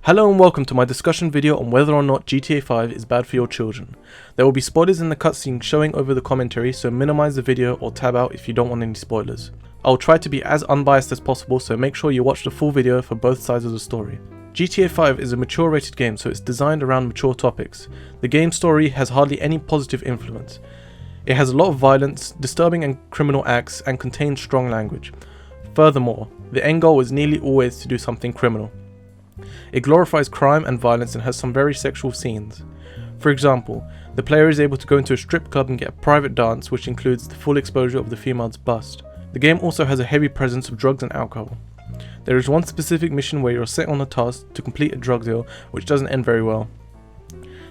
Hello and welcome to my discussion video on whether or not GTA 5 is bad for your children. There will be spoilers in the cutscene showing over the commentary, so minimize the video or tab out if you don't want any spoilers. I'll try to be as unbiased as possible, so make sure you watch the full video for both sides of the story. GTA 5 is a mature rated game, so it's designed around mature topics. The game's story has hardly any positive influence. It has a lot of violence, disturbing and criminal acts, and contains strong language. Furthermore, the end goal is nearly always to do something criminal. It glorifies crime and violence and has some very sexual scenes. For example, the player is able to go into a strip club and get a private dance, which includes the full exposure of the female's bust. The game also has a heavy presence of drugs and alcohol. There is one specific mission where you are set on a task to complete a drug deal, which doesn't end very well.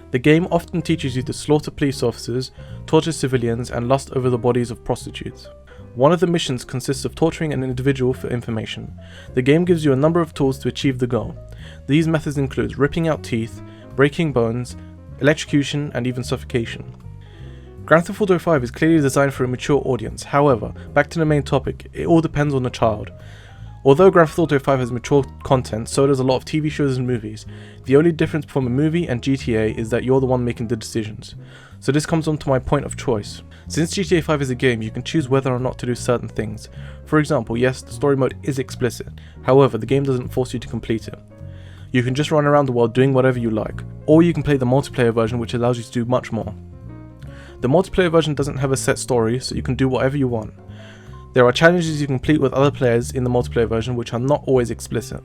The game often teaches you to slaughter police officers, torture civilians, and lust over the bodies of prostitutes. One of the missions consists of torturing an individual for information. The game gives you a number of tools to achieve the goal. These methods include ripping out teeth, breaking bones, electrocution, and even suffocation. Grand Theft Auto 5 is clearly designed for a mature audience. However, back to the main topic, it all depends on the child. Although Grand Theft Auto 5 has mature content, so does a lot of TV shows and movies. The only difference from a movie and GTA is that you're the one making the decisions. So this comes on to my point of choice. Since GTA 5 is a game, you can choose whether or not to do certain things. For example, yes, the story mode is explicit. However, the game doesn't force you to complete it. You can just run around the world doing whatever you like. Or you can play the multiplayer version, which allows you to do much more. The multiplayer version doesn't have a set story, so you can do whatever you want. There are challenges you can complete with other players in the multiplayer version which are not always explicit.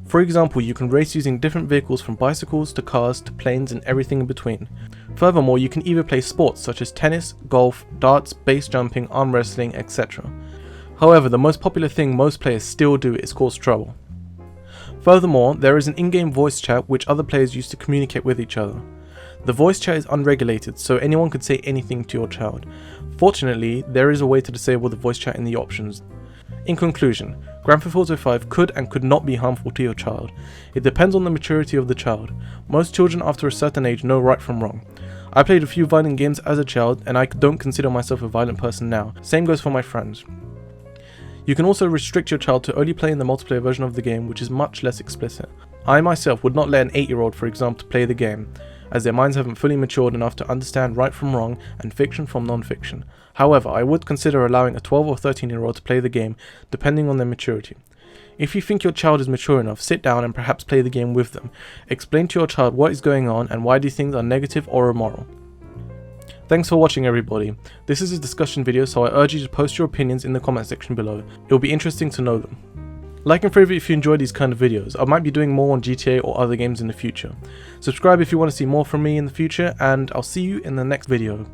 For example, you can race using different vehicles from bicycles to cars to planes and everything in between. Furthermore, you can either play sports such as tennis, golf, darts, base jumping, arm wrestling, etc. However, the most popular thing most players still do is cause trouble. Furthermore, there is an in-game voice chat which other players use to communicate with each other. The voice chat is unregulated, so anyone could say anything to your child. Fortunately, there is a way to disable the voice chat in the options. In conclusion, Grand Theft Auto 5 could and could not be harmful to your child. It depends on the maturity of the child. Most children after a certain age know right from wrong. I played a few violent games as a child, and I don't consider myself a violent person now. Same goes for my friends. You can also restrict your child to only play in the multiplayer version of the game, which is much less explicit. I myself would not let an 8-year-old, for example, play the game, as their minds haven't fully matured enough to understand right from wrong and fiction from non-fiction. However, I would consider allowing a 12 or 13-year-old to play the game, depending on their maturity. If you think your child is mature enough, sit down and perhaps play the game with them. Explain to your child what is going on and why these things are negative or immoral. Thanks for watching, everybody. This is a discussion video, so I urge you to post your opinions in the comment section below. It will be interesting to know them. Like and favorite if you enjoy these kind of videos. I might be doing more on GTA or other games in the future. Subscribe if you want to see more from me in the future, and I'll see you in the next video.